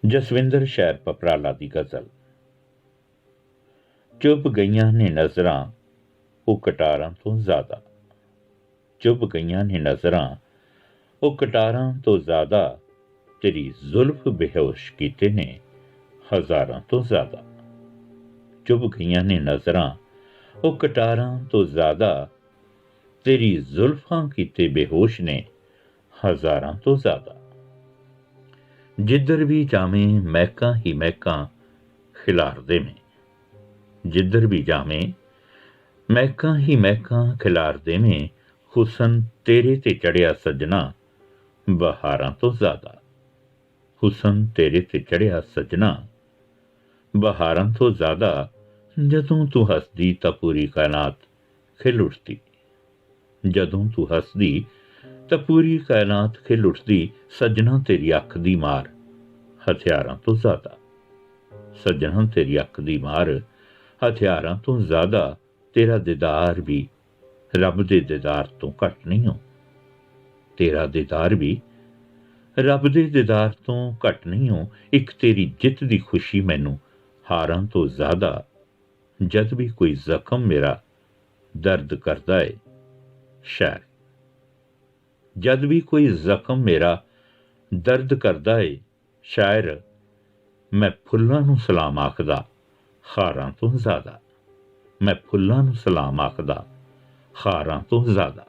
ਜਸਵਿੰਦਰ ਸ਼ਹਿਰ ਪਪਰਾਲਾ ਦੀ ਗਜ਼ਲ। ਚੁੱਭ ਗਈਆਂ ਨੇ ਨਜ਼ਰਾਂ ਉਹ ਕਟਾਰਾਂ ਤੋਂ ਜ਼ਿਆਦਾ, ਚੁੱਭ ਗਈਆਂ ਨੇ ਨਜ਼ਰਾਂ ਉਹ ਕਟਾਰਾਂ ਤੋਂ ਜ਼ਿਆਦਾ, ਤੇਰੀ ਜ਼ੁਲਫ ਬੇਹੋਸ਼ ਕੀਤੇ ਨੇ ਹਜ਼ਾਰਾਂ ਤੋਂ ਜ਼ਿਆਦਾ। ਚੁੱਭ ਗਈਆਂ ਨੇ ਨਜ਼ਰਾਂ ਉਹ ਕਟਾਰਾਂ ਤੋਂ ਜ਼ਿਆਦਾ, ਤੇਰੀ ਜ਼ੁਲਫਾਂ ਕੀਤੇ ਬੇਹੋਸ਼ ਨੇ ਹਜ਼ਾਰਾਂ ਤੋਂ ਜ਼ਿਆਦਾ। ਜਿੱਧਰ ਵੀ ਜਾਵੇਂ ਮਹਿਕਾਂ ਹੀ ਮਹਿਕਾਂ ਖਿਲਾਰਦੇ ਨੇ, ਜਿੱਧਰ ਵੀ ਜਾਵੇਂ ਮਹਿਕਾਂ ਹੀ ਮਹਿਕਾਂ ਖਿਲਾਰਦੇ ਨੇ, ਹੁਸਨ ਤੇਰੇ ਤੇ ਚੜਿਆ ਸੱਜਣਾ ਬਹਾਰਾਂ ਤੋਂ ਜ਼ਿਆਦਾ। ਹੁਸਨ ਤੇਰੇ ਤੇ ਚੜਿਆ ਸੱਜਣਾ ਬਹਾਰਾਂ ਤੋਂ ਜ਼ਿਆਦਾ। ਜਦੋਂ ਤੂੰ ਹੱਸਦੀ ਤਾਂ ਪੂਰੀ ਕਾਇਨਾਤ ਖਿਲ ਉੱਠਦੀ, ਜਦੋਂ ਤੂੰ ਹੱਸਦੀ ਤਾਂ ਪੂਰੀ ਕਾਇਨਾਤ ਖਿਲ ਉੱਠਦੀ। ਸੱਜਣਾ ਤੇਰੀ ਅੱਖ ਦੀ ਮਾਰ ਹਥਿਆਰਾਂ ਤੋਂ ਜ਼ਿਆਦਾ, ਸੱਜਣਾ ਤੇਰੀ ਅੱਖ ਦੀ ਮਾਰ ਹਥਿਆਰਾਂ ਤੋਂ ਜ਼ਿਆਦਾ। ਤੇਰਾ ਦੀਦਾਰ ਵੀ ਰੱਬ ਦੇ ਦੀਦਾਰ ਤੋਂ ਘੱਟ ਨਹੀਂ ਹੋ, ਤੇਰਾ ਦੀਦਾਰ ਵੀ ਰੱਬ ਦੇ ਦੀਦਾਰ ਤੋਂ ਘੱਟ ਨਹੀਂ ਹੋ। ਇੱਕ ਤੇਰੀ ਜਿੱਤ ਦੀ ਖੁਸ਼ੀ ਮੈਨੂੰ ਹਾਰਾਂ ਤੋਂ ਜ਼ਿਆਦਾ। ਜਦ ਵੀ ਕੋਈ ਜ਼ਖਮ ਮੇਰਾ ਦਰਦ ਕਰਦਾ ਏ ਸ਼ਾਇਰ, ਜਦ ਵੀ ਕੋਈ ਜ਼ਖਮ ਮੇਰਾ ਦਰਦ ਕਰਦਾ ਏ ਸ਼ਾਇਰ, ਮੈਂ ਫੁੱਲਾਂ ਨੂੰ ਸਲਾਮ ਆਖਦਾ ਖਾਰਾਂ ਤੋਂ ਜ਼ਿਆਦਾ, ਮੈਂ ਫੁੱਲਾਂ ਨੂੰ ਸਲਾਮ ਆਖਦਾ ਖਾਰਾਂ ਤੋਂ ਜ਼ਿਆਦਾ।